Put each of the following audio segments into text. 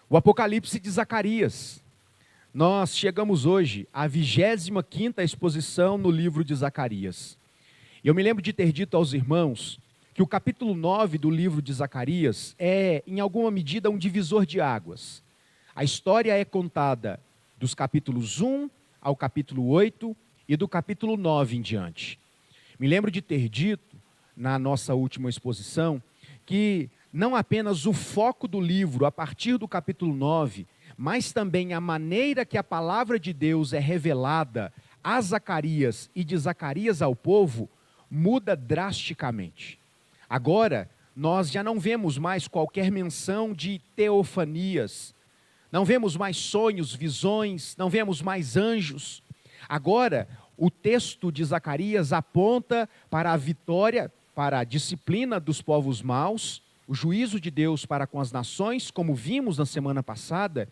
O Apocalipse de Zacarias. Nós chegamos hoje à 25ª exposição no livro de Zacarias. Eu me lembro de ter dito aos irmãos que o capítulo 9 do livro de Zacarias é, em alguma medida, um divisor de águas. A história é contada dos capítulos 1 ao capítulo 8 e do capítulo 9 em diante. Me lembro de ter dito, na nossa última exposição, que não apenas o foco do livro, a partir do capítulo 9, mas também a maneira que a palavra de Deus é revelada a Zacarias e de Zacarias ao povo, muda drasticamente. Agora, nós já não vemos mais qualquer menção de teofanias, não vemos mais sonhos, visões, não vemos mais anjos. Agora, o texto de Zacarias aponta para a vitória, para a disciplina dos povos maus, o juízo de Deus para com as nações, como vimos na semana passada,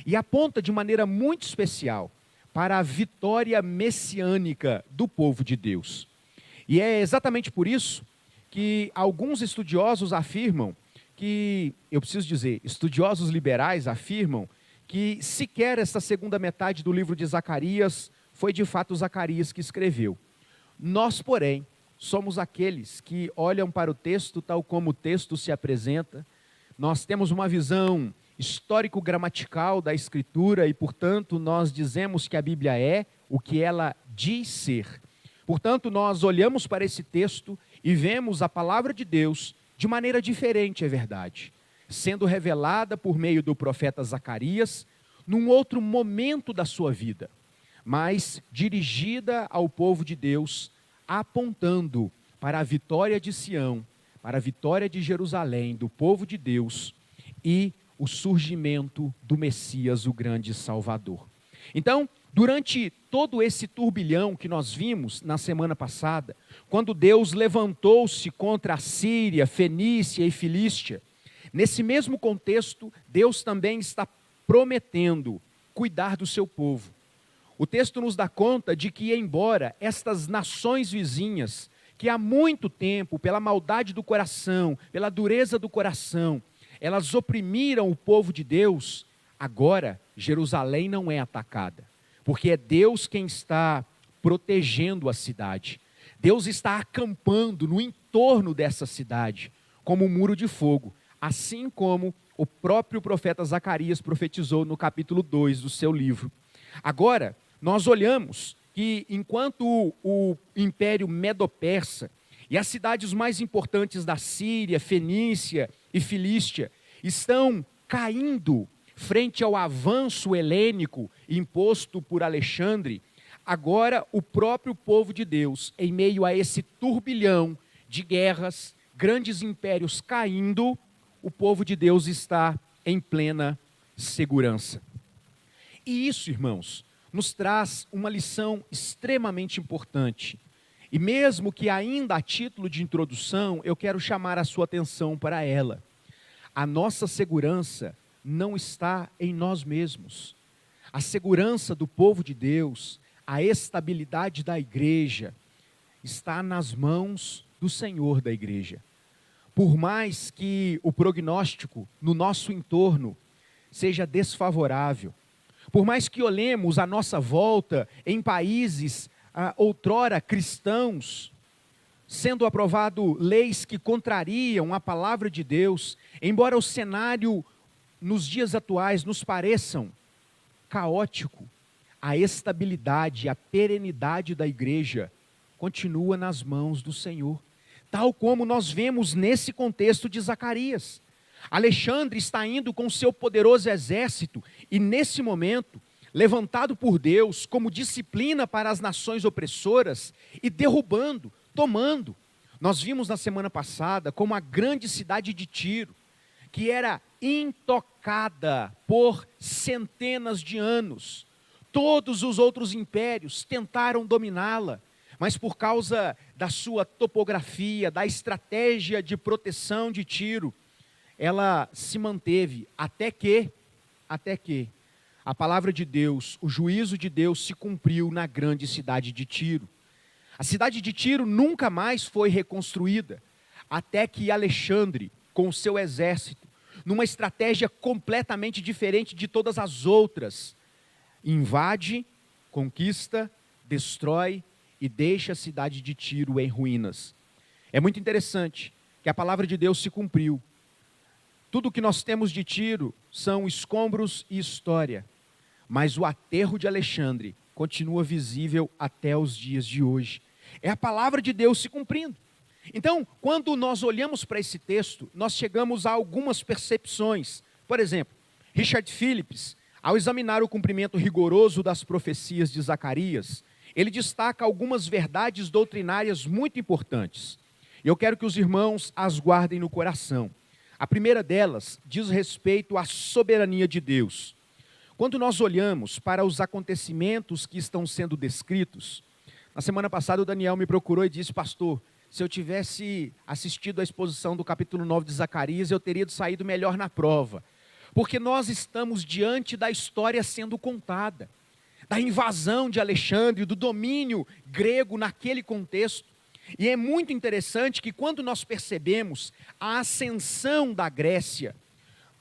e aponta de maneira muito especial para a vitória messiânica do povo de Deus. E é exatamente por isso que alguns estudiosos afirmam que, eu preciso dizer, estudiosos liberais afirmam que sequer essa segunda metade do livro de Zacarias foi de fato Zacarias que escreveu. Nós, porém, somos aqueles que olham para o texto tal como o texto se apresenta. Nós temos uma visão histórico-gramatical da Escritura e, portanto, nós dizemos que a Bíblia é o que ela diz ser. Portanto, nós olhamos para esse texto e vemos a palavra de Deus de maneira diferente, é verdade, sendo revelada por meio do profeta Zacarias num outro momento da sua vida, mas dirigida ao povo de Deus, apontando para a vitória de Sião, para a vitória de Jerusalém, do povo de Deus e o surgimento do Messias, o grande Salvador. Então, durante todo esse turbilhão que nós vimos na semana passada, quando Deus levantou-se contra a Síria, Fenícia e Filístia, nesse mesmo contexto, Deus também está prometendo cuidar do seu povo. O texto nos dá conta de que, embora estas nações vizinhas, que há muito tempo, pela maldade do coração, pela dureza do coração, elas oprimiram o povo de Deus, agora Jerusalém não é atacada, porque é Deus quem está protegendo a cidade. Deus está acampando no entorno dessa cidade, como um muro de fogo, assim como o próprio profeta Zacarias profetizou no capítulo 2 do seu livro. Agora, nós olhamos que enquanto o Império Medo-Persa e as cidades mais importantes da Síria, Fenícia e Filístia estão caindo frente ao avanço helênico imposto por Alexandre, agora o próprio povo de Deus, em meio a esse turbilhão de guerras, grandes impérios caindo, o povo de Deus está em plena segurança. E isso, irmãos, nos traz uma lição extremamente importante. E mesmo que ainda a título de introdução, eu quero chamar a sua atenção para ela. A nossa segurança não está em nós mesmos. A segurança do povo de Deus, a estabilidade da igreja, está nas mãos do Senhor da igreja. Por mais que o prognóstico no nosso entorno seja desfavorável, por mais que olhemos à nossa volta em países outrora cristãos, sendo aprovado leis que contrariam a palavra de Deus, embora o cenário nos dias atuais nos pareçam caótico, a estabilidade, a perenidade da igreja continua nas mãos do Senhor, tal como nós vemos nesse contexto de Zacarias. Alexandre está indo com seu poderoso exército e nesse momento, levantado por Deus como disciplina para as nações opressoras e derrubando, tomando. Nós vimos na semana passada como a grande cidade de Tiro, que era intocada por centenas de anos. Todos os outros impérios tentaram dominá-la, mas por causa da sua topografia, da estratégia de proteção de Tiro, ela se manteve até que a palavra de Deus, o juízo de Deus se cumpriu na grande cidade de Tiro. A cidade de Tiro nunca mais foi reconstruída, até que Alexandre, com o seu exército, numa estratégia completamente diferente de todas as outras. Invade, conquista, destrói e deixa a cidade de Tiro em ruínas. É muito interessante que a palavra de Deus se cumpriu. Tudo o que nós temos de Tiro são escombros e história, mas o aterro de Alexandre continua visível até os dias de hoje. É a palavra de Deus se cumprindo. Então, quando nós olhamos para esse texto, nós chegamos a algumas percepções. Por exemplo, Richard Phillips, ao examinar o cumprimento rigoroso das profecias de Zacarias, ele destaca algumas verdades doutrinárias muito importantes. E eu quero que os irmãos as guardem no coração. A primeira delas diz respeito à soberania de Deus. Quando nós olhamos para os acontecimentos que estão sendo descritos, na semana passada o Daniel me procurou e disse: pastor, se eu tivesse assistido a exposição do capítulo 9 de Zacarias, eu teria saído melhor na prova. Porque nós estamos diante da história sendo contada, da invasão de Alexandre, do domínio grego naquele contexto. E é muito interessante que quando nós percebemos a ascensão da Grécia,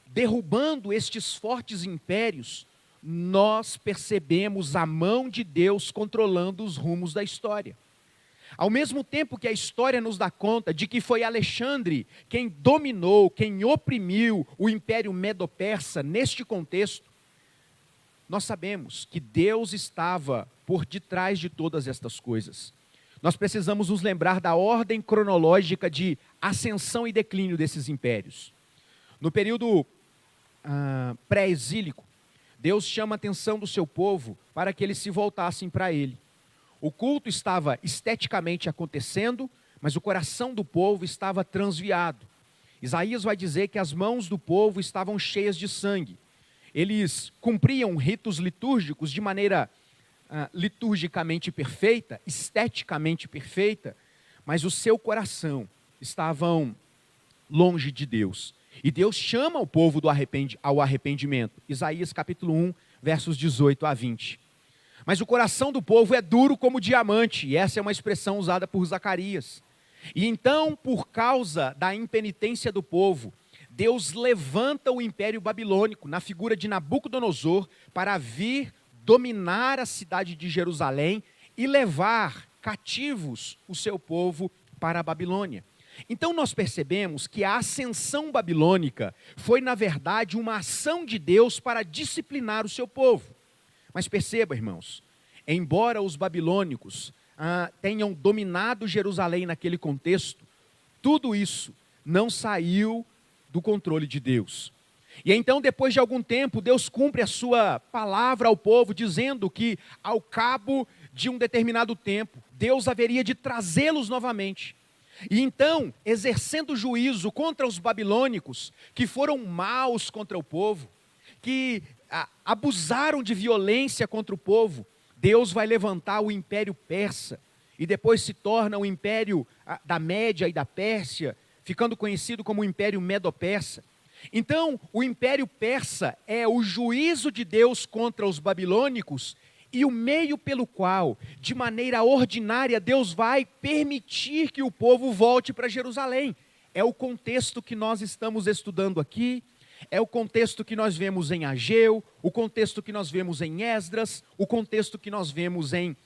derrubando estes fortes impérios, nós percebemos a mão de Deus controlando os rumos da história. Ao mesmo tempo que a história nos dá conta de que foi Alexandre quem dominou, quem oprimiu o Império Medo-Persa neste contexto, nós sabemos que Deus estava por detrás de todas estas coisas. Nós precisamos nos lembrar da ordem cronológica de ascensão e declínio desses impérios. No período pré-exílico, Deus chama a atenção do seu povo para que eles se voltassem para Ele. O culto estava esteticamente acontecendo, mas o coração do povo estava transviado. Isaías vai dizer que as mãos do povo estavam cheias de sangue. Eles cumpriam ritos litúrgicos de maneira liturgicamente perfeita, esteticamente perfeita, mas o seu coração estavam longe de Deus. E Deus chama o povo ao arrependimento. Isaías capítulo 1, versos 18 a 20. Mas o coração do povo é duro como diamante, e essa é uma expressão usada por Zacarias. E então, por causa da impenitência do povo, Deus levanta o Império Babilônico, na figura de Nabucodonosor, para vir dominar a cidade de Jerusalém e levar cativos o seu povo para a Babilônia. Então nós percebemos que a ascensão babilônica foi, na verdade, uma ação de Deus para disciplinar o seu povo. Mas perceba, irmãos, embora os babilônicos tenham dominado Jerusalém naquele contexto, tudo isso não saiu do controle de Deus. E então, depois de algum tempo, Deus cumpre a sua palavra ao povo, dizendo que ao cabo de um determinado tempo, Deus haveria de trazê-los novamente. E então, exercendo juízo contra os babilônicos, que foram maus contra o povo, que abusaram de violência contra o povo, Deus vai levantar o Império Persa, e depois se torna o Império da Média e da Pérsia, ficando conhecido como o Império Medo-Persa. Então, o Império Persa é o juízo de Deus contra os babilônicos e o meio pelo qual, de maneira ordinária, Deus vai permitir que o povo volte para Jerusalém. É o contexto que nós estamos estudando aqui, é o contexto que nós vemos em Ageu, o contexto que nós vemos em Esdras, o contexto que nós vemos em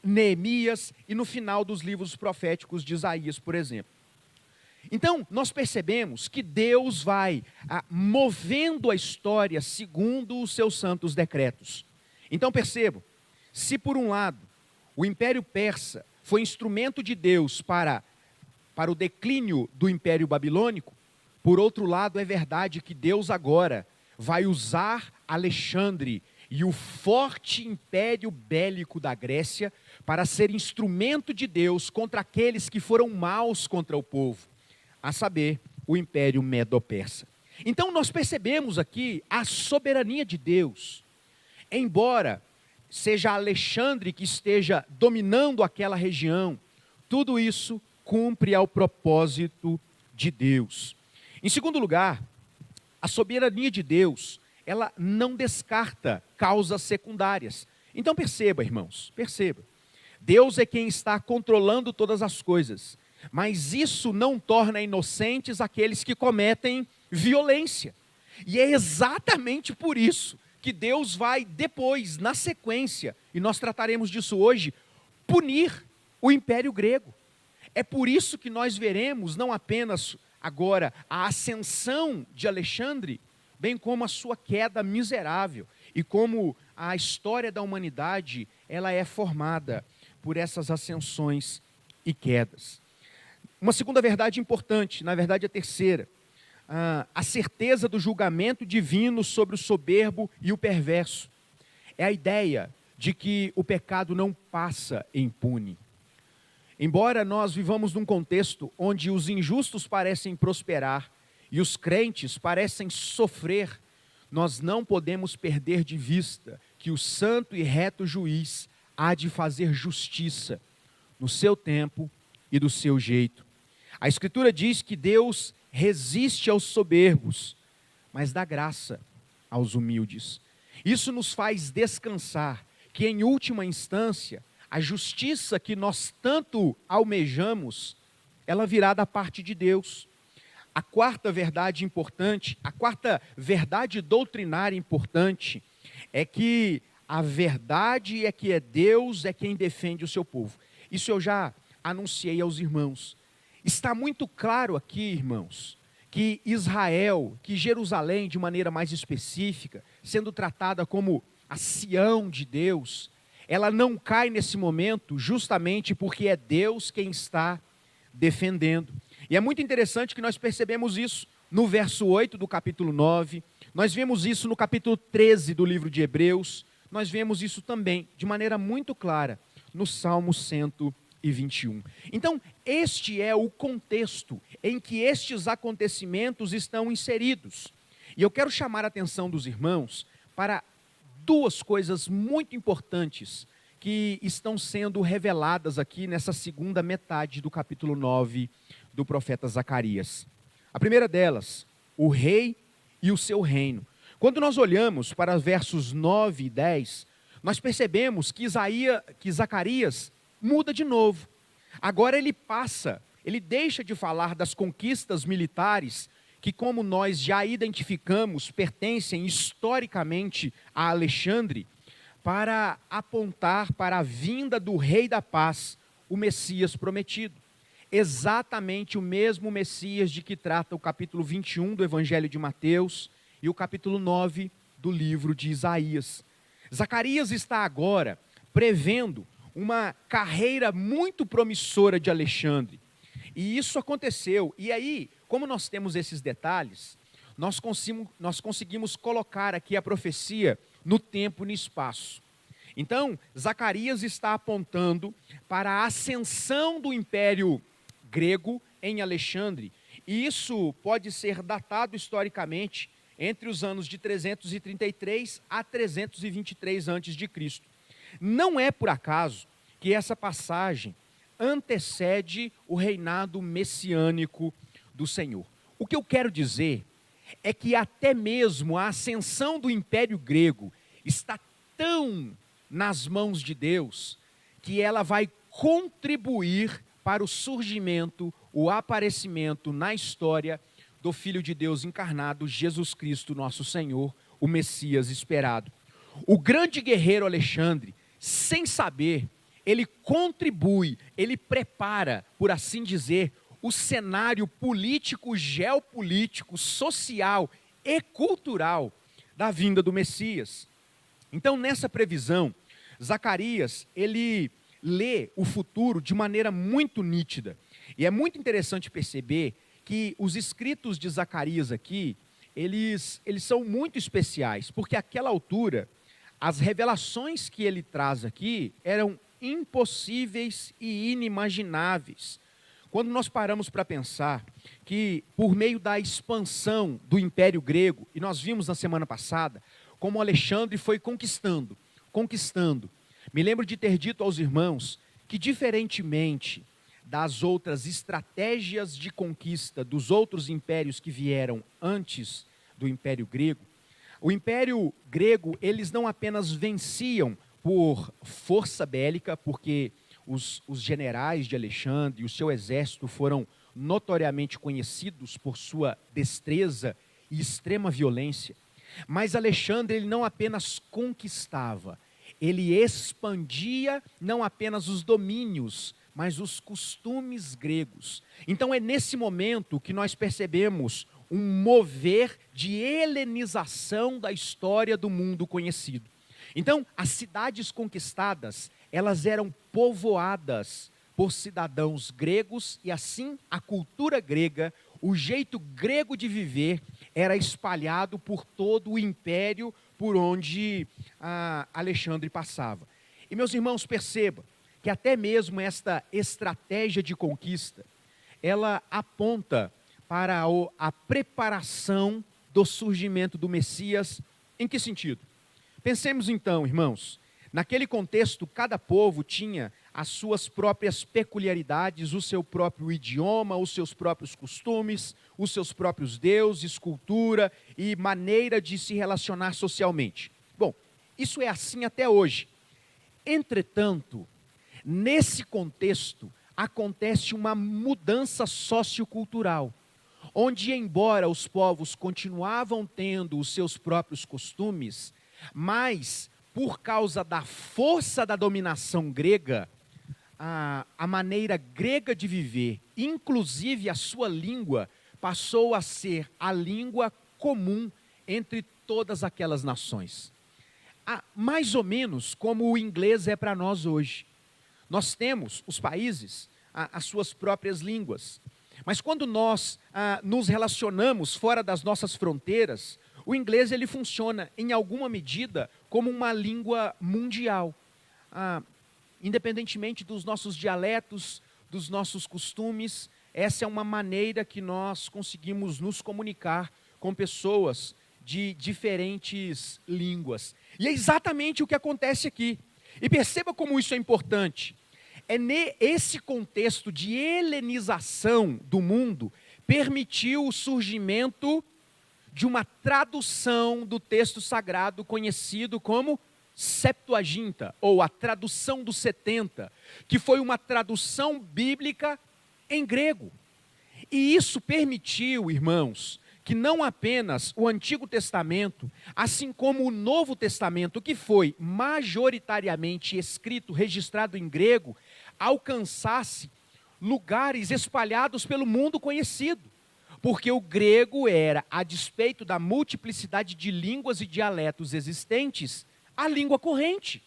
Neemias e no final dos livros proféticos de Isaías, por exemplo. Então, nós percebemos que Deus vai movendo a história segundo os seus santos decretos. Então, percebo, se por um lado, o Império Persa foi instrumento de Deus para o declínio do Império Babilônico, por outro lado, é verdade que Deus agora vai usar Alexandre e o forte império bélico da Grécia para ser instrumento de Deus contra aqueles que foram maus contra o povo, a saber, o Império Medo-Persa. Então nós percebemos aqui a soberania de Deus. Embora seja Alexandre que esteja dominando aquela região, tudo isso cumpre ao propósito de Deus. Em segundo lugar, a soberania de Deus, ela não descarta causas secundárias. Então perceba, irmãos, perceba. Deus é quem está controlando todas as coisas, mas isso não torna inocentes aqueles que cometem violência. E é exatamente por isso que Deus vai depois, na sequência, e nós trataremos disso hoje, punir o Império Grego. É por isso que nós veremos não apenas agora a ascensão de Alexandre, bem como a sua queda miserável e como a história da humanidade ela é formada por essas ascensões e quedas. Uma segunda verdade importante, na verdade a terceira, a certeza do julgamento divino sobre o soberbo e o perverso. É a ideia de que o pecado não passa impune. Embora nós vivamos num contexto onde os injustos parecem prosperar e os crentes parecem sofrer, nós não podemos perder de vista que o santo e reto juiz há de fazer justiça no seu tempo e do seu jeito. A Escritura diz que Deus resiste aos soberbos, mas dá graça aos humildes. Isso nos faz descansar que, em última instância, a justiça que nós tanto almejamos, ela virá da parte de Deus. A quarta verdade importante, a quarta verdade doutrinária importante, é que a verdade é que é Deus é quem defende o seu povo. Isso eu já anunciei aos irmãos. Está muito claro aqui, irmãos, que Israel, que Jerusalém, de maneira mais específica, sendo tratada como a Sião de Deus, ela não cai nesse momento justamente porque é Deus quem está defendendo. E é muito interessante que nós percebemos isso no verso 8 do capítulo 9, nós vemos isso no capítulo 13 do livro de Hebreus, nós vemos isso também, de maneira muito clara, no Salmo 121. Então, este é o contexto em que estes acontecimentos estão inseridos. E eu quero chamar a atenção dos irmãos para duas coisas muito importantes que estão sendo reveladas aqui nessa segunda metade do capítulo 9 do profeta Zacarias. A primeira delas, o rei e o seu reino. Quando nós olhamos para versos 9 e 10, nós percebemos que Zacarias muda de novo. Agora ele deixa de falar das conquistas militares que, como nós já identificamos, pertencem historicamente a Alexandre, para apontar para a vinda do Rei da Paz, o Messias prometido. Exatamente o mesmo Messias de que trata o capítulo 21 do Evangelho de Mateus e o capítulo 9 do livro de Isaías. Zacarias está agora prevendo uma carreira muito promissora de Alexandre. E isso aconteceu. E aí, como nós temos esses detalhes, nós conseguimos colocar aqui a profecia no tempo e no espaço. Então, Zacarias está apontando para a ascensão do Império Grego em Alexandre. E isso pode ser datado historicamente entre os anos de 333 a 323 a.C. Não é por acaso que essa passagem antecede o reinado messiânico do Senhor. O que eu quero dizer é que até mesmo a ascensão do Império Grego está tão nas mãos de Deus que ela vai contribuir para o surgimento, o aparecimento na história do Filho de Deus encarnado, Jesus Cristo, nosso Senhor, o Messias esperado. O grande guerreiro Alexandre, sem saber, ele contribui, ele prepara, por assim dizer, o cenário político, geopolítico, social e cultural da vinda do Messias. Então, nessa previsão, Zacarias, ele lê o futuro de maneira muito nítida. E é muito interessante perceber que os escritos de Zacarias aqui, eles são muito especiais, porque àquela altura, as revelações que ele traz aqui eram impossíveis e inimagináveis. Quando nós paramos para pensar que, por meio da expansão do Império Grego, e nós vimos na semana passada, como Alexandre foi conquistando. Me lembro de ter dito aos irmãos que, diferentemente das outras estratégias de conquista dos outros impérios que vieram antes do Império Grego, o Império Grego, eles não apenas venciam por força bélica, porque os generais de Alexandre e o seu exército foram notoriamente conhecidos por sua destreza e extrema violência. Mas Alexandre, ele não apenas conquistava, ele expandia não apenas os domínios, mas os costumes gregos. Então é nesse momento que nós percebemos um mover de helenização da história do mundo conhecido. Então, as cidades conquistadas, elas eram povoadas por cidadãos gregos e assim a cultura grega, o jeito grego de viver, era espalhado por todo o império por onde Alexandre passava. E meus irmãos, percebam que até mesmo esta estratégia de conquista, ela aponta para a preparação do surgimento do Messias. Em que sentido? Pensemos então, irmãos, naquele contexto, cada povo tinha as suas próprias peculiaridades, o seu próprio idioma, os seus próprios costumes, os seus próprios deuses, cultura e maneira de se relacionar socialmente. Bom, isso é assim até hoje. Entretanto, nesse contexto, acontece uma mudança sociocultural, onde, embora os povos continuavam tendo os seus próprios costumes, mas, por causa da força da dominação grega, a maneira grega de viver, inclusive a sua língua, passou a ser a língua comum entre todas aquelas nações. Mais ou menos como o inglês é para nós hoje. Nós temos, os países, as suas próprias línguas. Mas quando nós nos relacionamos fora das nossas fronteiras, o inglês ele funciona, em alguma medida, como uma língua mundial. Independentemente dos nossos dialetos, dos nossos costumes, essa é uma maneira que nós conseguimos nos comunicar com pessoas de diferentes línguas. E é exatamente o que acontece aqui. E perceba como isso é importante. É nesse contexto de helenização do mundo, permitiu o surgimento de uma tradução do texto sagrado conhecido como Septuaginta, ou a tradução dos 70, que foi uma tradução bíblica em grego. E isso permitiu, irmãos, que não apenas o Antigo Testamento, assim como o Novo Testamento, que foi majoritariamente escrito, registrado em grego, alcançasse lugares espalhados pelo mundo conhecido. Porque o grego era, a despeito da multiplicidade de línguas e dialetos existentes, a língua corrente.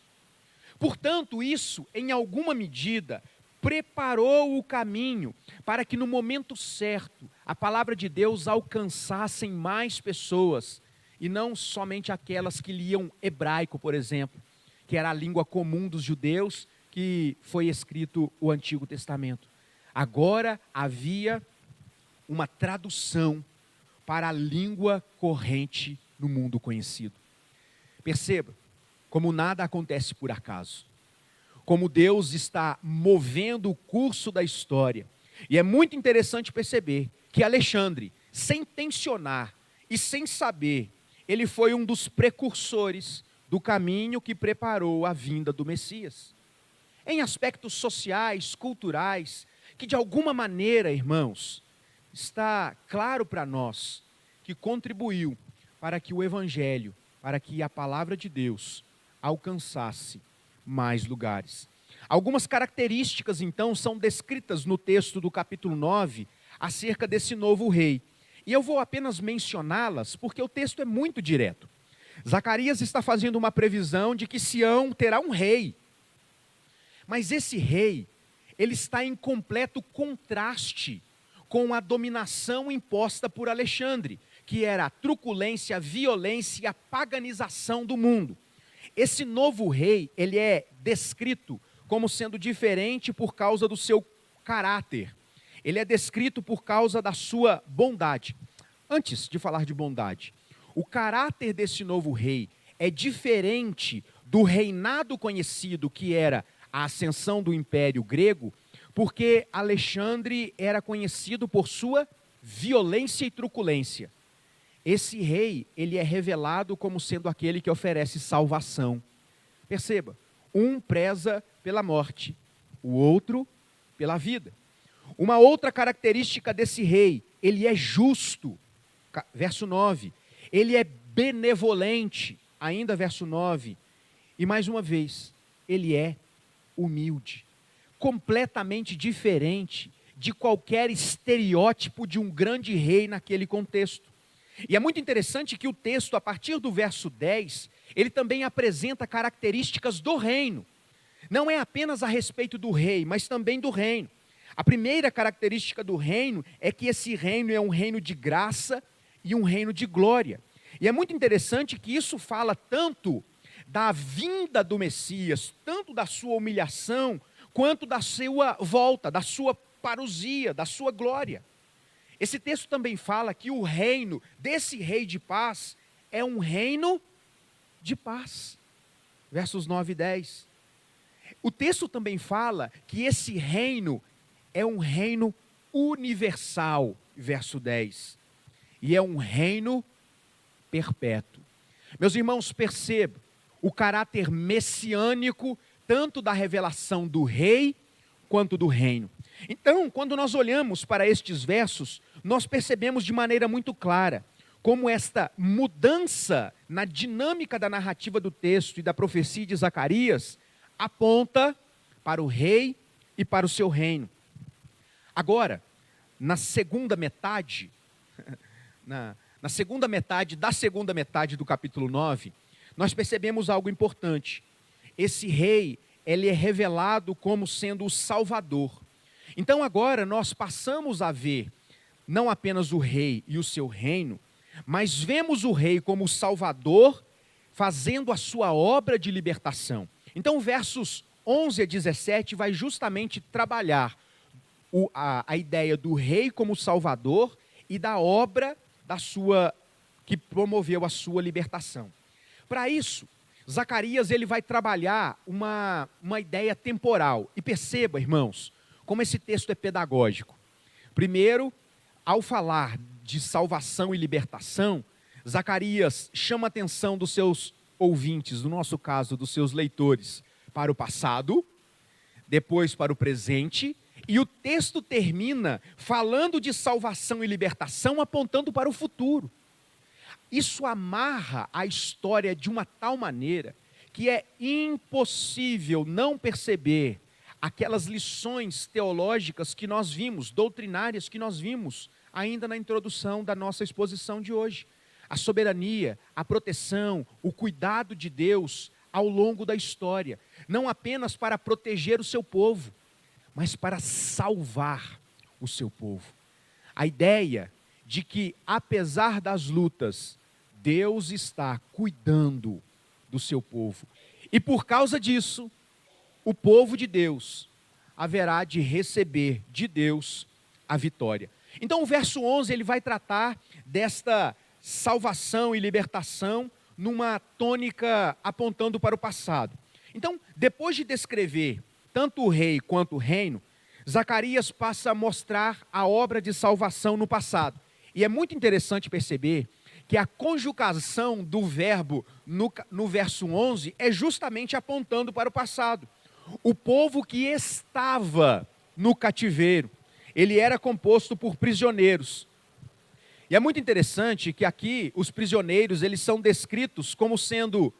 Portanto, isso, em alguma medida, preparou o caminho para que no momento certo a palavra de Deus alcançasse mais pessoas, e não somente aquelas que liam hebraico, por exemplo, que era a língua comum dos judeus, que foi escrito o Antigo Testamento. Agora havia uma tradução para a língua corrente no mundo conhecido. Perceba como nada acontece por acaso. Como Deus está movendo o curso da história. E é muito interessante perceber que Alexandre, sem tensionar e sem saber, ele foi um dos precursores do caminho que preparou a vinda do Messias. Em aspectos sociais, culturais, que de alguma maneira, irmãos, está claro para nós que contribuiu para que o Evangelho, para que a palavra de Deus alcançasse mais lugares. Algumas características, então, são descritas no texto do capítulo 9, acerca desse novo rei. E eu vou apenas mencioná-las, porque o texto é muito direto. Zacarias está fazendo uma previsão de que Sião terá um rei. Mas esse rei, ele está em completo contraste com a dominação imposta por Alexandre, que era a truculência, a violência e a paganização do mundo. Esse novo rei, ele é descrito como sendo diferente por causa do seu caráter. Ele é descrito por causa da sua bondade. Antes de falar de bondade, o caráter desse novo rei é diferente do reinado conhecido, que era a ascensão do Império Grego, porque Alexandre era conhecido por sua violência e truculência. Esse rei, ele é revelado como sendo aquele que oferece salvação. Perceba, um preza pela morte, o outro pela vida. Uma outra característica desse rei, ele é justo, verso 9. Ele é benevolente, ainda verso 9. E mais uma vez, ele é humilde, completamente diferente de qualquer estereótipo de um grande rei naquele contexto. E é muito interessante que o texto, a partir do verso 10, ele também apresenta características do reino. Não é apenas a respeito do rei, mas também do reino. A primeira característica do reino é que esse reino é um reino de graça e um reino de glória. E é muito interessante que isso fala tanto da vinda do Messias, tanto da sua humilhação, quanto da sua volta, da sua parousia, da sua glória. Esse texto também fala que o reino desse rei de paz é um reino de paz. Versos 9 e 10. O texto também fala que esse reino é um reino universal, verso 10. E é um reino perpétuo. Meus irmãos, percebam o caráter messiânico, tanto da revelação do rei, quanto do reino. Então, quando nós olhamos para estes versos, nós percebemos de maneira muito clara como esta mudança na dinâmica da narrativa do texto e da profecia de Zacarias aponta para o rei e para o seu reino. Agora, na segunda metade, na segunda metade da segunda metade do capítulo 9, nós percebemos algo importante. Esse rei, ele é revelado como sendo o Salvador. Então agora nós passamos a ver não apenas o rei e o seu reino, mas vemos o rei como o Salvador fazendo a sua obra de libertação. Então versos 11 a 17 vai justamente trabalhar a ideia do rei como Salvador e da obra que promoveu a sua libertação. Para isso, Zacarias ele vai trabalhar uma ideia temporal. E perceba, irmãos, como esse texto é pedagógico. Primeiro, ao falar de salvação e libertação, Zacarias chama a atenção dos seus ouvintes, no nosso caso, dos seus leitores, para o passado, depois para o presente, e o texto termina falando de salvação e libertação, apontando para o futuro. Isso amarra a história de uma tal maneira que é impossível não perceber aquelas lições teológicas que nós vimos, doutrinárias que nós vimos ainda na introdução da nossa exposição de hoje. A soberania, a proteção, o cuidado de Deus ao longo da história, não apenas para proteger o seu povo, mas para salvar o seu povo. A ideia de que, apesar das lutas, Deus está cuidando do seu povo. E por causa disso, o povo de Deus haverá de receber de Deus a vitória. Então o verso 11 ele vai tratar desta salvação e libertação numa tônica apontando para o passado. Então, depois de descrever tanto o rei quanto o reino, Zacarias passa a mostrar a obra de salvação no passado. E é muito interessante perceber que a conjugação do verbo no verso 11 é justamente apontando para o passado. O povo que estava no cativeiro, ele era composto por prisioneiros. E é muito interessante que aqui os prisioneiros, eles são descritos como sendo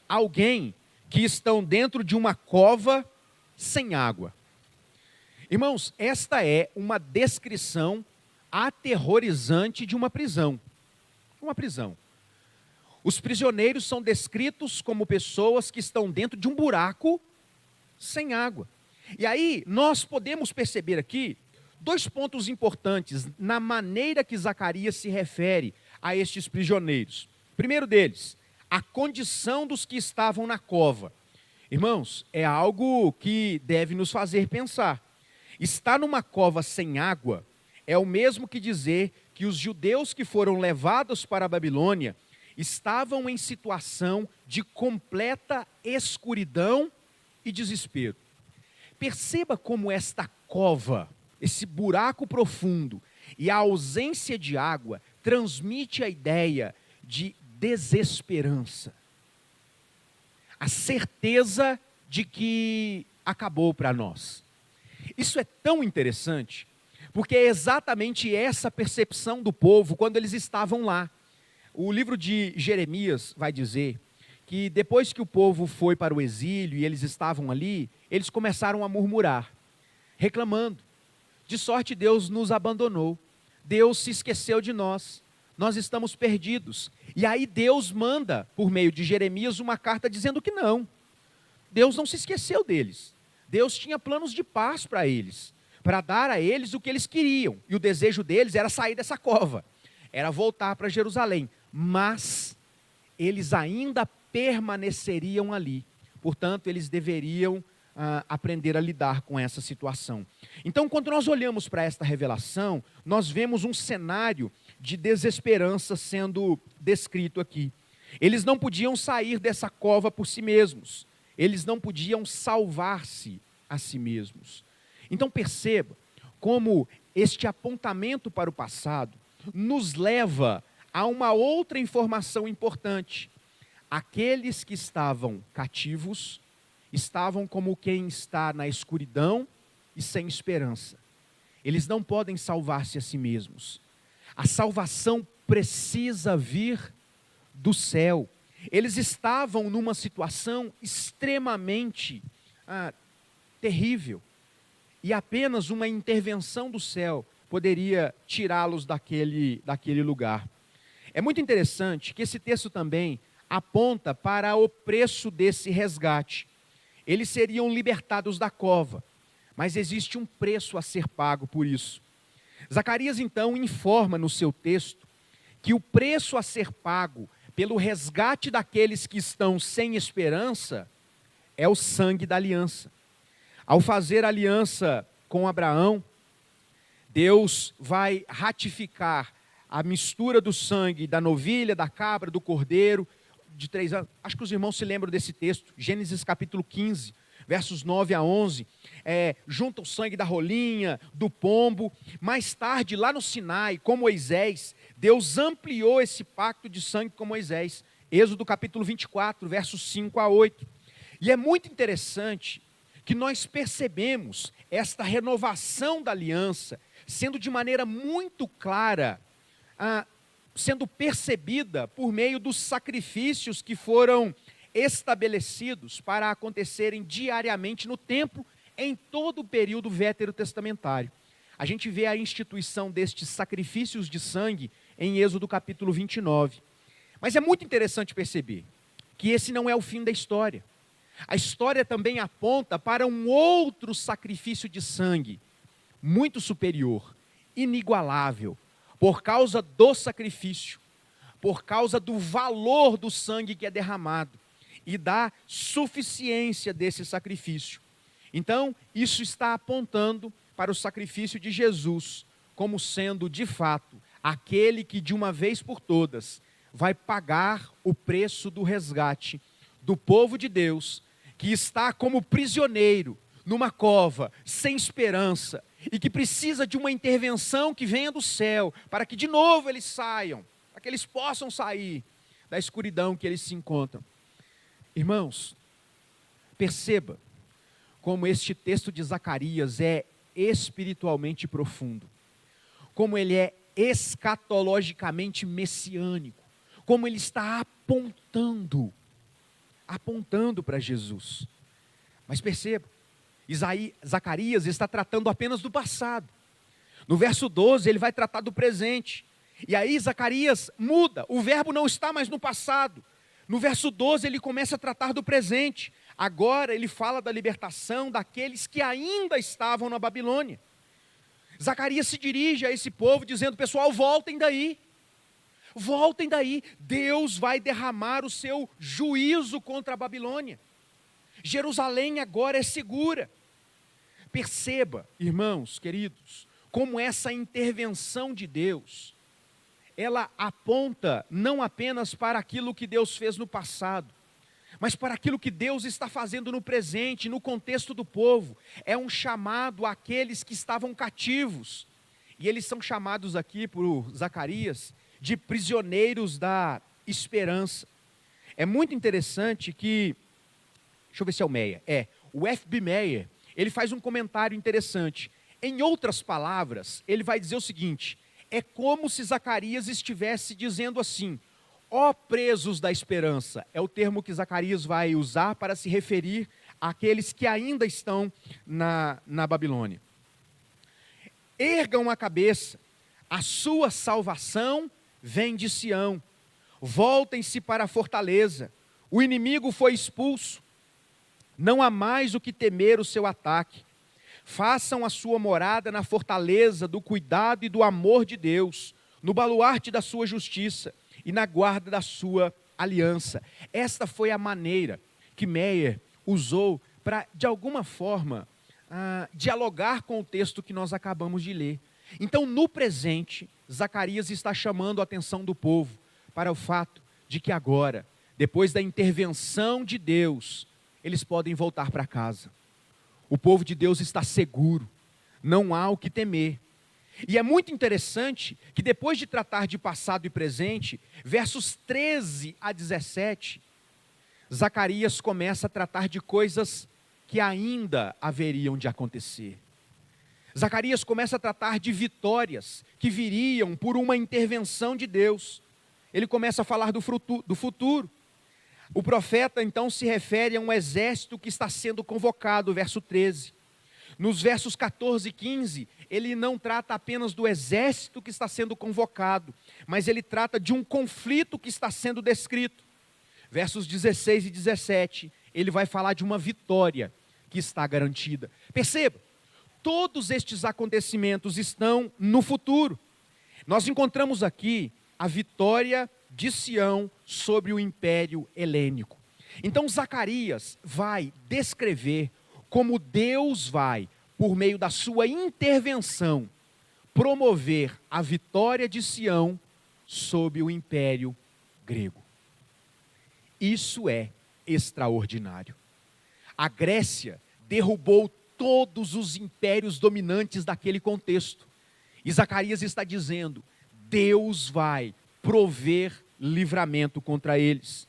alguém que estão dentro de uma cova sem água. Irmãos, esta é uma descrição aterrorizante de uma prisão. Uma prisão. Os prisioneiros são descritos como pessoas que estão dentro de um buraco sem água. E aí nós podemos perceber aqui dois pontos importantes na maneira que Zacarias se refere a estes prisioneiros. Primeiro deles, a condição dos que estavam na cova. Irmãos, é algo que deve nos fazer pensar. Estar numa cova sem água é o mesmo que dizer que os judeus que foram levados para a Babilônia estavam em situação de completa escuridão e desespero. Perceba como esta cova, esse buraco profundo e a ausência de água transmite a ideia de desesperança. A certeza de que acabou para nós. Isso é tão interessante, porque é exatamente essa percepção do povo quando eles estavam lá. O livro de Jeremias vai dizer que depois que o povo foi para o exílio e eles estavam ali, eles começaram a murmurar, reclamando: de sorte Deus nos abandonou, Deus se esqueceu de nós, nós estamos perdidos. E aí Deus manda, por meio de Jeremias, uma carta dizendo que não, Deus não se esqueceu deles. Deus tinha planos de paz para eles, para dar a eles o que eles queriam. E o desejo deles era sair dessa cova, era voltar para Jerusalém. Mas eles ainda permaneceriam ali. Portanto, eles deveriam aprender a lidar com essa situação. Então, quando nós olhamos para esta revelação, nós vemos um cenário de desesperança sendo descrito aqui. Eles não podiam sair dessa cova por si mesmos. Eles não podiam salvar-se a si mesmos. Então perceba como este apontamento para o passado nos leva a uma outra informação importante. Aqueles que estavam cativos estavam como quem está na escuridão e sem esperança. Eles não podem salvar-se a si mesmos. A salvação precisa vir do céu. Eles estavam numa situação extremamente terrível. E apenas uma intervenção do céu poderia tirá-los daquele lugar. É muito interessante que esse texto também aponta para o preço desse resgate. Eles seriam libertados da cova, mas existe um preço a ser pago por isso. Zacarias então informa no seu texto que o preço a ser pago pelo resgate daqueles que estão sem esperança é o sangue da aliança. Ao fazer aliança com Abraão, Deus vai ratificar a mistura do sangue da novilha, da cabra, do cordeiro, de 3 anos. Acho que os irmãos se lembram desse texto, Gênesis capítulo 15, versos 9 a 11. Junta o sangue da rolinha, do pombo. Mais tarde, lá no Sinai, com Moisés, Deus ampliou esse pacto de sangue com Moisés. Êxodo capítulo 24, versos 5 a 8. E é muito interessante que nós percebemos esta renovação da aliança sendo de maneira muito clara, sendo percebida por meio dos sacrifícios que foram estabelecidos para acontecerem diariamente no templo em todo o período veterotestamentário. A gente vê a instituição destes sacrifícios de sangue em Êxodo capítulo 29. Mas é muito interessante perceber que esse não é o fim da história. A história também aponta para um outro sacrifício de sangue, muito superior, inigualável, por causa do sacrifício, por causa do valor do sangue que é derramado e da suficiência desse sacrifício. Então, isso está apontando para o sacrifício de Jesus, como sendo, de fato, aquele que de uma vez por todas vai pagar o preço do resgate do povo de Deus, que está como prisioneiro numa cova, sem esperança, e que precisa de uma intervenção que venha do céu, para que de novo eles saiam, para que eles possam sair da escuridão que eles se encontram. Irmãos, perceba como este texto de Zacarias é espiritualmente profundo, como ele é escatologicamente messiânico, como ele está apontando para Jesus. Mas perceba, Zacarias está tratando apenas do passado. No verso 12 ele vai tratar do presente. E aí Zacarias muda, o verbo não está mais no passado. No verso 12 ele começa a tratar do presente. Agora ele fala da libertação daqueles que ainda estavam na Babilônia. Zacarias se dirige a esse povo dizendo: pessoal, voltem daí. Voltem daí, Deus vai derramar o seu juízo contra a Babilônia. Jerusalém agora é segura. Perceba, irmãos queridos, como essa intervenção de Deus, ela aponta não apenas para aquilo que Deus fez no passado, mas para aquilo que Deus está fazendo no presente, no contexto do povo. É um chamado àqueles que estavam cativos, e eles são chamados aqui por Zacarias de prisioneiros da esperança. É muito interessante que, deixa eu ver se é o Meyer, o F.B. Meyer, ele faz um comentário interessante. Em outras palavras, ele vai dizer o seguinte: é como se Zacarias estivesse dizendo assim: ó presos da esperança, é o termo que Zacarias vai usar para se referir àqueles que ainda estão na Babilônia. Ergam a cabeça, a sua salvação vem de Sião. Voltem-se para a fortaleza, o inimigo foi expulso. Não há mais o que temer o seu ataque. Façam a sua morada na fortaleza do cuidado e do amor de Deus, no baluarte da sua justiça e na guarda da sua aliança. Esta foi a maneira que Meyer usou para, de alguma forma, dialogar com o texto que nós acabamos de ler. Então, no presente, Zacarias está chamando a atenção do povo para o fato de que agora, depois da intervenção de Deus, eles podem voltar para casa. O povo de Deus está seguro, não há o que temer. E é muito interessante que depois de tratar de passado e presente, versos 13 a 17, Zacarias começa a tratar de coisas que ainda haveriam de acontecer. Zacarias começa a tratar de vitórias que viriam por uma intervenção de Deus. Ele começa a falar do futuro. O profeta então se refere a um exército que está sendo convocado, verso 13. Nos versos 14 e 15, ele não trata apenas do exército que está sendo convocado, mas ele trata de um conflito que está sendo descrito. Versos 16 e 17, ele vai falar de uma vitória que está garantida. Perceba, todos estes acontecimentos estão no futuro. Nós encontramos aqui a vitória de Sião sobre o Império Helênico. Então Zacarias vai descrever como Deus vai, por meio da sua intervenção, promover a vitória de Sião sobre o Império grego. Isso é extraordinário. A Grécia derrubou todos os impérios dominantes daquele contexto. E Zacarias está dizendo: Deus vai prover livramento contra eles.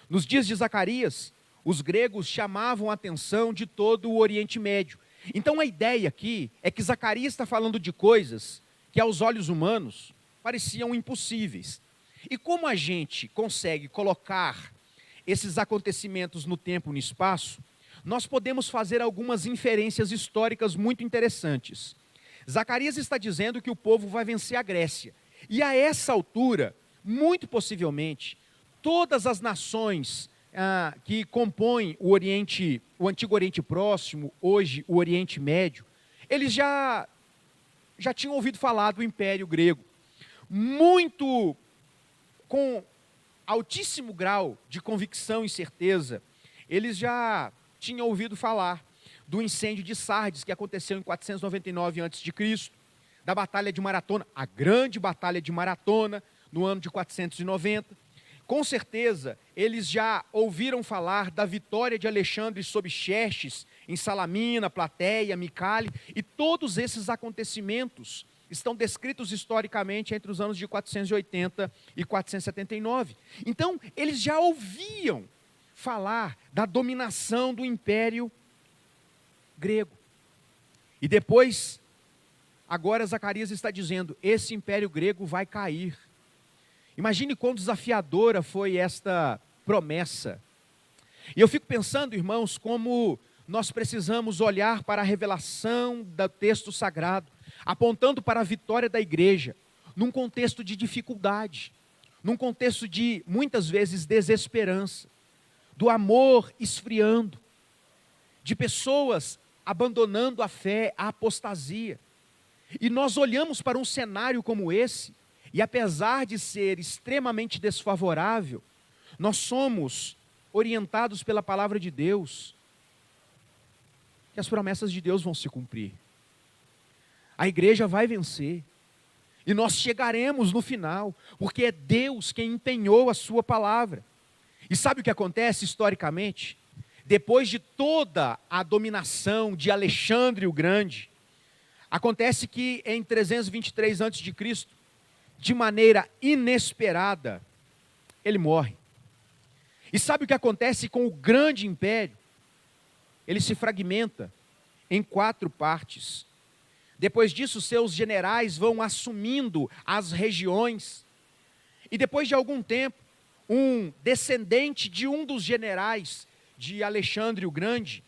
Nos dias de Zacarias, os gregos chamavam a atenção de todo o Oriente Médio. Então a ideia aqui é que Zacarias está falando de coisas que aos olhos humanos pareciam impossíveis. E como a gente consegue colocar esses acontecimentos no tempo e no espaço, nós podemos fazer algumas inferências históricas muito interessantes. Zacarias está dizendo que o povo vai vencer a Grécia. E a essa altura, muito possivelmente, todas as nações que compõem o antigo Oriente Próximo, hoje o Oriente Médio, eles já tinham ouvido falar do Império Grego. Muito, com altíssimo grau de convicção e certeza, eles já tinham ouvido falar do incêndio de Sardes, que aconteceu em 499 a.C., da Batalha de Maratona, a grande Batalha de Maratona, no ano de 490. Com certeza, eles já ouviram falar da vitória de Alexandre sobre Xerxes, em Salamina, Plateia, Micale, e todos esses acontecimentos estão descritos historicamente entre os anos de 480 e 479. Então, eles já ouviam falar da dominação do Império grego. E depois, agora Zacarias está dizendo: esse Império grego vai cair. Imagine quão desafiadora foi esta promessa. E eu fico pensando, irmãos, como nós precisamos olhar para a revelação do texto sagrado, apontando para a vitória da igreja, num contexto de dificuldade, num contexto de, muitas vezes, desesperança, do amor esfriando, de pessoas abandonando a fé, a apostasia. E nós olhamos para um cenário como esse, e apesar de ser extremamente desfavorável, nós somos orientados pela palavra de Deus, que as promessas de Deus vão se cumprir. A igreja vai vencer, e nós chegaremos no final, porque é Deus quem empenhou a sua palavra. E sabe o que acontece historicamente? Depois de toda a dominação de Alexandre o Grande, acontece que em 323 a.C., de maneira inesperada, ele morre. E sabe o que acontece com o grande império? Ele se fragmenta em 4 partes. Depois disso, seus generais vão assumindo as regiões. E depois de algum tempo, um descendente de um dos generais de Alexandre o Grande,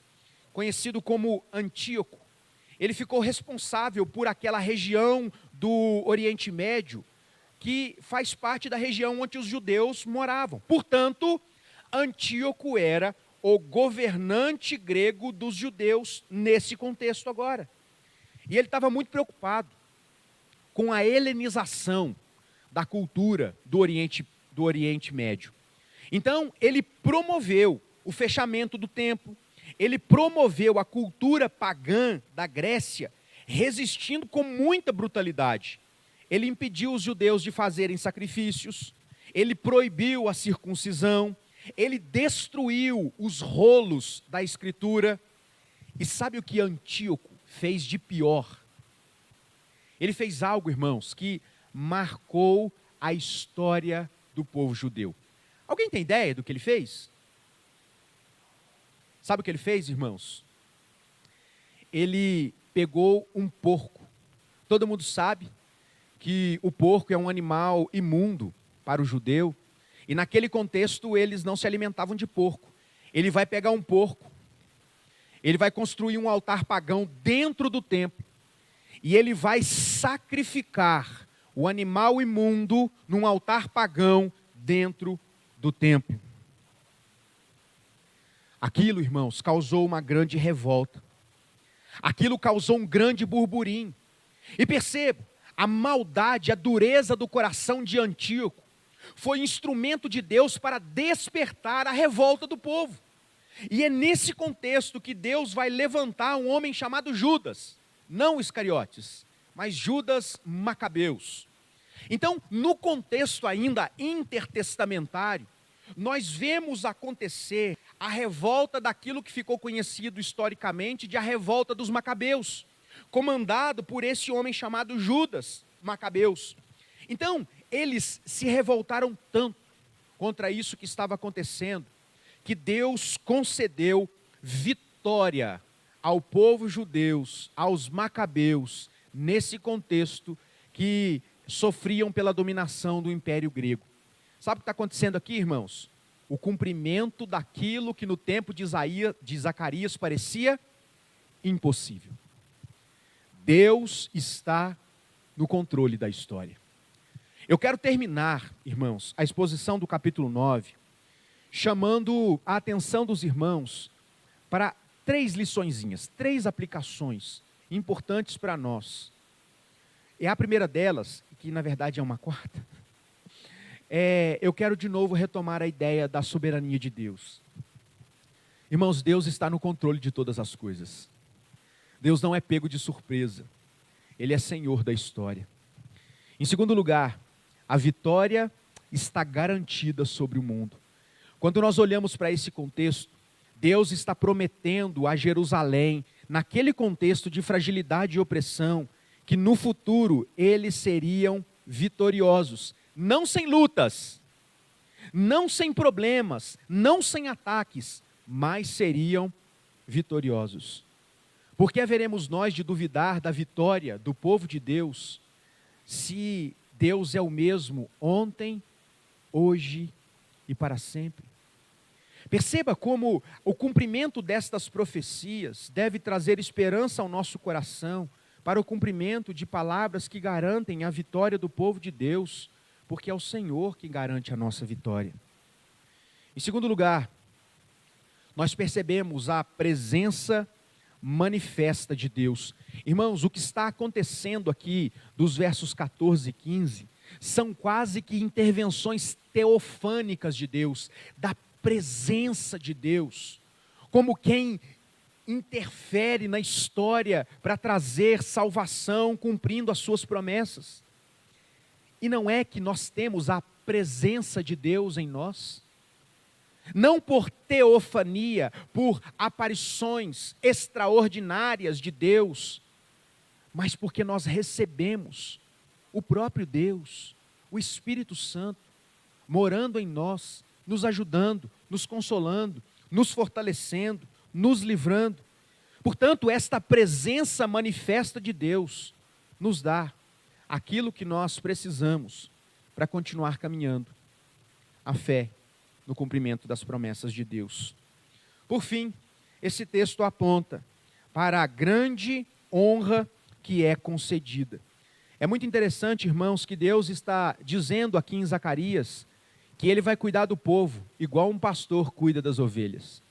conhecido como Antíoco, ele ficou responsável por aquela região do Oriente Médio, que faz parte da região onde os judeus moravam. Portanto, Antíoco era o governante grego dos judeus nesse contexto agora. E ele estava muito preocupado com a helenização da cultura do Oriente Médio. Então, ele promoveu o fechamento do templo, ele promoveu a cultura pagã da Grécia, resistindo com muita brutalidade. Ele impediu os judeus de fazerem sacrifícios, ele proibiu a circuncisão, ele destruiu os rolos da Escritura. E sabe o que Antíoco fez de pior? Ele fez algo, irmãos, que marcou a história do povo judeu. Alguém tem ideia do que ele fez? Sabe o que ele fez, irmãos? Ele pegou um porco. Todo mundo sabe que o porco é um animal imundo para o judeu. E naquele contexto eles não se alimentavam de porco. Ele vai pegar um porco. Ele vai construir um altar pagão dentro do templo. E ele vai sacrificar o animal imundo num altar pagão dentro do templo. Aquilo, irmãos, causou uma grande revolta. Aquilo causou um grande burburinho. E perceba, a maldade, a dureza do coração de Antíoco foi instrumento de Deus para despertar a revolta do povo. E é nesse contexto que Deus vai levantar um homem chamado Judas, não Iscariotes, mas Judas Macabeus. Então, no contexto ainda intertestamentário, nós vemos acontecer a revolta daquilo que ficou conhecido historicamente de a revolta dos Macabeus, comandado por esse homem chamado Judas Macabeus. Então, eles se revoltaram tanto contra isso que estava acontecendo, que Deus concedeu vitória ao povo judeu, aos Macabeus, nesse contexto que sofriam pela dominação do Império Grego. Sabe o que está acontecendo aqui, irmãos? O cumprimento daquilo que no tempo de Zacarias parecia impossível. Deus está no controle da história. Eu quero terminar, irmãos, a exposição do capítulo 9, chamando a atenção dos irmãos para 3 liçõezinhas, 3 aplicações importantes para nós. E a primeira delas, que na verdade é uma 4ª, eu quero de novo retomar a ideia da soberania de Deus. Irmãos, Deus está no controle de todas as coisas. Deus não é pego de surpresa. Ele é Senhor da história. Em segundo lugar, a vitória está garantida sobre o mundo. Quando nós olhamos para esse contexto, Deus está prometendo a Jerusalém, naquele contexto de fragilidade e opressão, que no futuro eles seriam vitoriosos. Não sem lutas, não sem problemas, não sem ataques, mas seriam vitoriosos. Por que haveremos nós de duvidar da vitória do povo de Deus, se Deus é o mesmo ontem, hoje e para sempre? Perceba como o cumprimento destas profecias deve trazer esperança ao nosso coração para o cumprimento de palavras que garantem a vitória do povo de Deus, porque é o Senhor que garante a nossa vitória. Em segundo lugar, nós percebemos a presença manifesta de Deus. Irmãos, o que está acontecendo aqui dos versos 14 e 15 são quase que intervenções teofânicas de Deus, da presença de Deus, como quem interfere na história para trazer salvação, cumprindo as suas promessas. E não é que nós temos a presença de Deus em nós? Não por teofania, por aparições extraordinárias de Deus, mas porque nós recebemos o próprio Deus, o Espírito Santo, morando em nós, nos ajudando, nos consolando, nos fortalecendo, nos livrando. Portanto, esta presença manifesta de Deus nos dá aquilo que nós precisamos para continuar caminhando, a fé no cumprimento das promessas de Deus. Por fim, esse texto aponta para a grande honra que é concedida. É muito interessante, irmãos, que Deus está dizendo aqui em Zacarias que Ele vai cuidar do povo, igual um pastor cuida das ovelhas.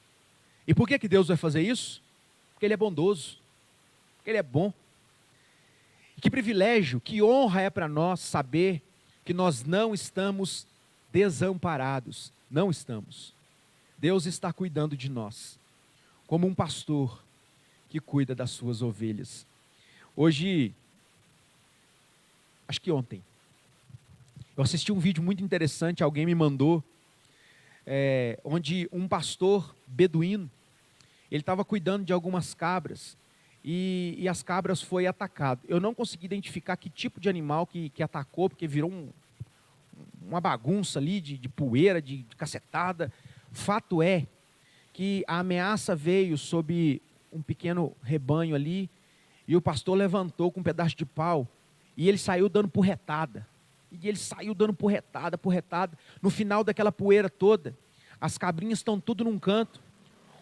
E por que Deus vai fazer isso? Porque Ele é bondoso, porque Ele é bom. E que privilégio, que honra é para nós saber que nós não estamos desamparados. Não estamos. Deus está cuidando de nós, como um pastor que cuida das suas ovelhas. Hoje, acho que ontem, eu assisti um vídeo muito interessante, alguém me mandou, onde um pastor beduíno, ele estava cuidando de algumas cabras, e as cabras foi atacado. Eu não consegui identificar que tipo de animal que atacou, porque virou uma bagunça ali de poeira, de cacetada. Fato é que a ameaça veio sobre um pequeno rebanho ali, e o pastor levantou com um pedaço de pau, e ele saiu dando porretada. E ele saiu dando porretada. No final daquela poeira toda, as cabrinhas estão tudo num canto.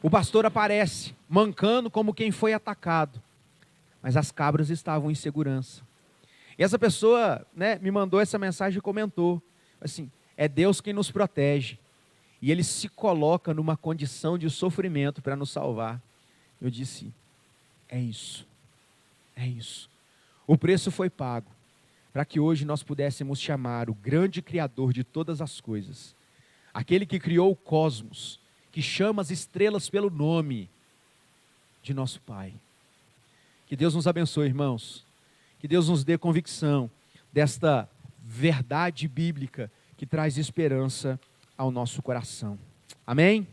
O pastor aparece, mancando como quem foi atacado. Mas as cabras estavam em segurança. E essa pessoa, me mandou essa mensagem e comentou, assim, é Deus quem nos protege. E Ele se coloca numa condição de sofrimento para nos salvar. Eu disse, é isso. O preço foi pago para que hoje nós pudéssemos chamar o grande Criador de todas as coisas, aquele que criou o cosmos, que chama as estrelas pelo nome de nosso Pai. Que Deus nos abençoe, irmãos. Que Deus nos dê convicção desta verdade bíblica que traz esperança ao nosso coração. Amém?